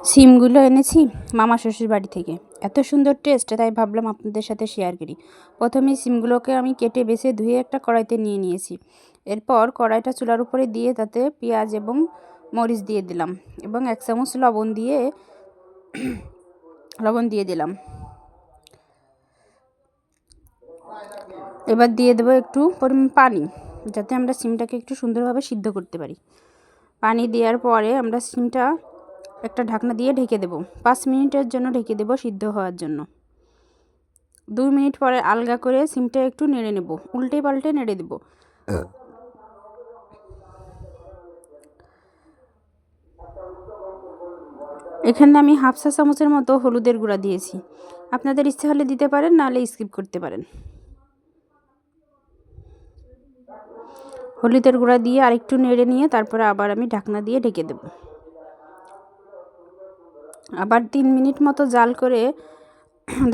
সিমগুলো এনেছি মামা শ্বশুর বাড়ি থেকে। এত সুন্দর টেস্ট, তাই ভাবলাম আপনাদের সাথে শেয়ার করি। প্রথমে সিমগুলোকে আমি কেটে বেছে ধুয়ে একটা কড়াইতে নিয়ে নিয়েছি। এরপর কড়াইটা চুলার উপরে দিয়ে তাতে পেঁয়াজ এবং মরিচ দিয়ে দিলাম এবং 1 চামচ লবণ দিয়ে দিলাম। এবার দিয়ে দেবো একটু পরিমাণ পানি, যাতে আমরা সিমটাকে একটু সুন্দরভাবে সিদ্ধ করতে পারি। পানি দেওয়ার পরে আমরা সিমটা একটা ঢাকনা দিয়ে ঢেকে দেব। 5 মিনিটের জন্য ঢেকে দেব সিদ্ধ হওয়ার জন্য। 2 মিনিট পরে আলগা করে সিমটা একটু নেড়ে নেব, উল্টে পাল্টে নেড়ে দেব। এখানে আমি 1/2 চা চামচের মতো হলুদের গুঁড়া দিয়েছি। আপনাদের ইচ্ছে হলে দিতে পারেন, নাহলে স্কিপ করতে পারেন। হলুদের গুঁড়া দিয়ে আরেকটু নেড়ে নিয়ে তারপরে আবার আমি ঢাকনা দিয়ে ঢেকে দেব। আবার 3 মিনিট মতো জাল করে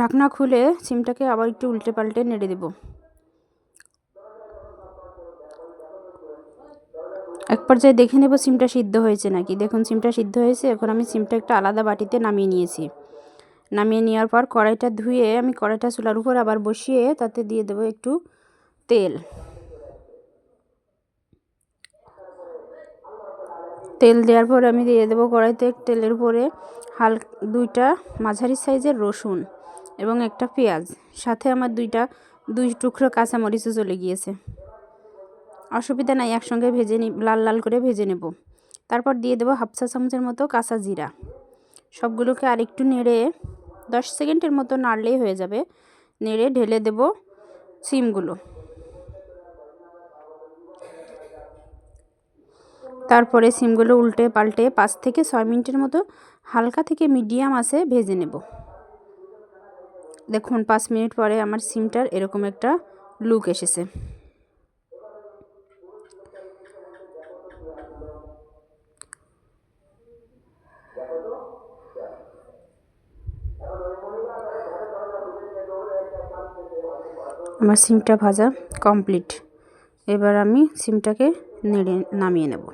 ঢাকনা খুলে সিমটাকে আবার একটু উল্টে পাল্টে নেড়ে দেব। এক পর্যায়ে দেখে নেব সিমটা সিদ্ধ হয়েছে নাকি। দেখুন সিমটা সিদ্ধ হয়েছে। এখন আমি সিমটা একটা আলাদা বাটিতে নামিয়ে নিয়েছি। নামিয়ে নেওয়ার পর কড়াইটা ধুয়ে আমি কড়াইটা চুলার উপর আবার বসিয়ে তাতে দিয়ে দেবো একটু তেল। তেল দেওয়ার পর আমি দিয়ে দেবো কড়াইতে তেলের উপরে দুইটা মাঝারি সাইজের রসুন এবং একটা পেঁয়াজ, সাথে আমার দুই টুকরো কাঁচামরিচও চলে গিয়েছে। অসুবিধা নাই, একসঙ্গে লাল লাল করে ভেজে নেব। তারপর দিয়ে দেবো 1/2 চা চামচের মতো কাঁচা জিরা। সবগুলোকে আরেকটু নেড়ে 10 সেকেন্ডের মতো নাড়লেই হয়ে যাবে। নেড়ে ঢেলে দেব সিমগুলো। তারপরে সিমগুলো উল্টে পাল্টে 5 থেকে 6 মিনিটের মতো হালকা থেকে মিডিয়াম আঁচে ভেজে নেব। দেখুন 5 মিনিট পরে আমার সিমটার এরকম একটা লুক এসেছে। আমার সিমটা ভাজা কমপ্লিট। এবার আমি সিমটাকে নামিয়ে নেব।